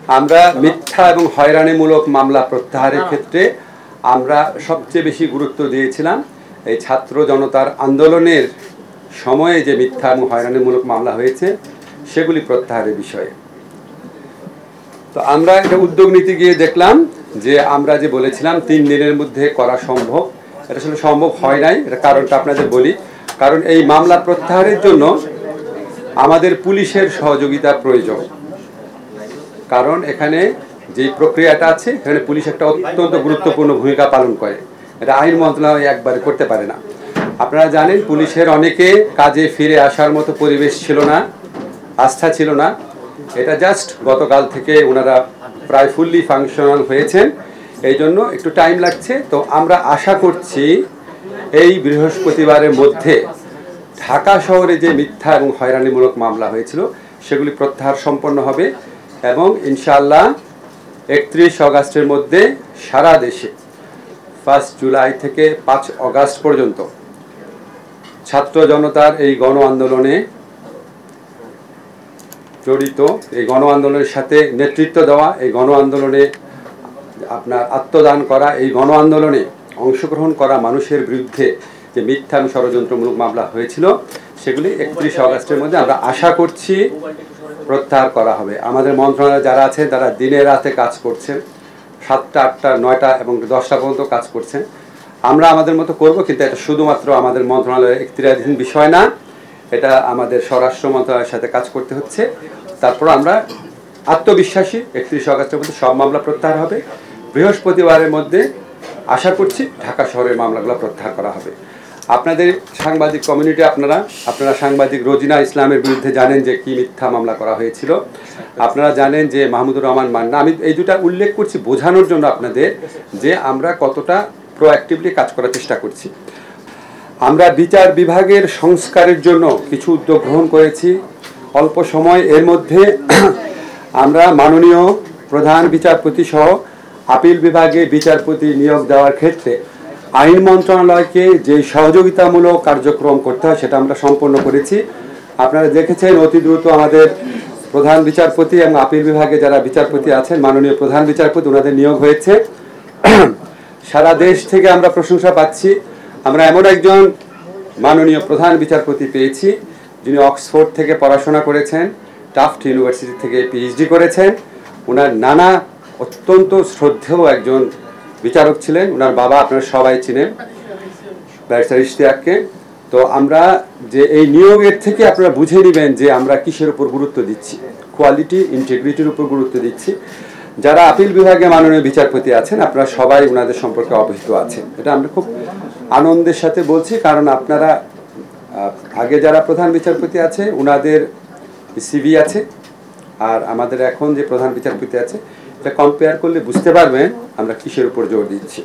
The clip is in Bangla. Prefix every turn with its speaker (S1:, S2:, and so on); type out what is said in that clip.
S1: আমরা মিথ্যা এবং হয়রানিমূলক মামলা প্রত্যাহারের ক্ষেত্রে আমরা সবচেয়ে বেশি গুরুত্ব দিয়েছিলাম এই ছাত্র জনতার আন্দোলনের সময়ে যে মিথ্যা এবং হয়রানিমূলক মামলা হয়েছে সেগুলি প্রত্যাহারের বিষয়ে। তো আমরা এটা উদ্যোগ নিতে গিয়ে দেখলাম যে আমরা যে বলেছিলাম 3 দিনের মধ্যে করা সম্ভব, এটা আসলে সম্ভব হয় নাই। এটা কারণটা আপনাদের বলি। কারণ এই মামলা প্রত্যাহারের জন্য আমাদের পুলিশের সহযোগিতা প্রয়োজন। কারণ এখানে যে প্রক্রিয়াটা আছে এখানে পুলিশ একটা অত্যন্ত গুরুত্বপূর্ণ ভূমিকা পালন করে। এটা আইন মন্ত্রণালয় একবারে করতে পারে না। আপনারা জানেন পুলিশের অনেকে কাজে ফিরে আসার মতো পরিবেশ ছিল না, আস্থা ছিল না। এটা জাস্ট গতকাল থেকে ওনারা প্রায় ফুললি ফাংশনাল হয়েছেন, এই জন্য একটু টাইম লাগছে। তো আমরা আশা করছি এই বৃহস্পতিবারের মধ্যে ঢাকা শহরে যে মিথ্যা এবং হয়রানিমূলক মামলা হয়েছিল সেগুলি প্রত্যাহার সম্পন্ন হবে এবং ইনশাআল্লাহ 31 অগাস্টের মধ্যে সারা দেশে 1 জুলাই থেকে 5 অগাস্ট পর্যন্ত ছাত্র জনতার এই গণ আন্দোলনে জড়িত, এই গণ আন্দোলনের সাথে নেতৃত্ব দেওয়া, এই গণ আন্দোলনে আপনার আত্মদান করা, এই গণ আন্দোলনে অংশগ্রহণ করা মানুষের বিরুদ্ধে যে মিথ্যা এবং ষড়যন্ত্রমূলক মামলা হয়েছিল সেগুলি 31 অগাস্টের মধ্যে আমরা আশা করছি প্রত্যাহার করা হবে। আমাদের মন্ত্রণালয়ে যারা আছে তারা দিনে রাতে কাজ করছেন, 7টা 8টা 9টা এবং 10টা পর্যন্ত কাজ করছেন। আমরা আমাদের মতো করব, কিন্তু এটা শুধুমাত্র আমাদের মন্ত্রণালয়ের এখতিয়ারাধীন বিষয় না, এটা আমাদের স্বরাষ্ট্র মন্ত্রণালয়ের সাথে কাজ করতে হচ্ছে। তারপর আমরা আত্মবিশ্বাসী 31 অগাস্টের মধ্যে সব মামলা প্রত্যাহার হবে। বৃহস্পতিবারের মধ্যে আশা করছি ঢাকা শহরের মামলাগুলো প্রত্যাহার করা হবে। আপনাদের সাংবাদিক কমিউনিটি, আপনারা সাংবাদিক রোজিনা ইসলামের বিরুদ্ধে জানেন যে কি মিথ্যা মামলা করা হয়েছিল। আপনারা জানেন যে মাহমুদুর রহমান মান্না, আমি এই দুটা উল্লেখ করছি বোঝানোর জন্য আপনাদের যে আমরা কতটা প্রোঅ্যাক্টিভলি কাজ করার চেষ্টা করছি। আমরা বিচার বিভাগের সংস্কারের জন্য কিছু উদ্যোগ গ্রহণ করেছি অল্প সময়। এর মধ্যে আমরা মাননীয় প্রধান বিচারপতি সহ আপিল বিভাগে বিচারপতি নিয়োগ দেওয়ার ক্ষেত্রে আইন মন্ত্রণালয়কে যে সহযোগিতামূলক কার্যক্রম করতে হয় সেটা আমরা সম্পন্ন করেছি। আপনারা দেখেছেন অতি দ্রুত আমাদের প্রধান বিচারপতি এবং আপিল বিভাগে যারা বিচারপতি আছেন, মাননীয় প্রধান বিচারপতি, ওনাদের নিয়োগ হয়েছে। সারা দেশ থেকে আমরা প্রশংসা পাচ্ছি। আমরা এমন একজন মাননীয় প্রধান বিচারপতি পেয়েছি যিনি অক্সফোর্ড থেকে পড়াশোনা করেছেন, টাফট ইউনিভার্সিটি থেকে পিএইচডি করেছেন। ওনার নানা অত্যন্ত শ্রদ্ধেয় একজন বিচারক ছিলেন। ওনার বাবা আপনারা সবাই চিনেন, ব্যারিস্টার ইশতিয়াককে। তো আমরা যে এই নিয়োগের থেকে আপনারা বুঝে নেবেন যে আমরা কিসের উপর গুরুত্ব দিচ্ছি, কোয়ালিটি ইন্টিগ্রিটির উপর গুরুত্ব দিচ্ছি। যারা আপিল বিভাগে মাননীয় বিচারপতি আছেন আপনারা সবাই ওনাদের সম্পর্কে অবহিত আছেন। এটা আমরা খুব আনন্দের সাথে বলছি, কারণ আপনারা আগে যারা প্রধান বিচারপতি আছে ওনাদের সিভি আছে আর আমাদের এখন যে প্রধান বিচারপতি আছে এটা কম্পেয়ার করলে বুঝতে পারবেন আমরা কিসের উপর জোর দিচ্ছি।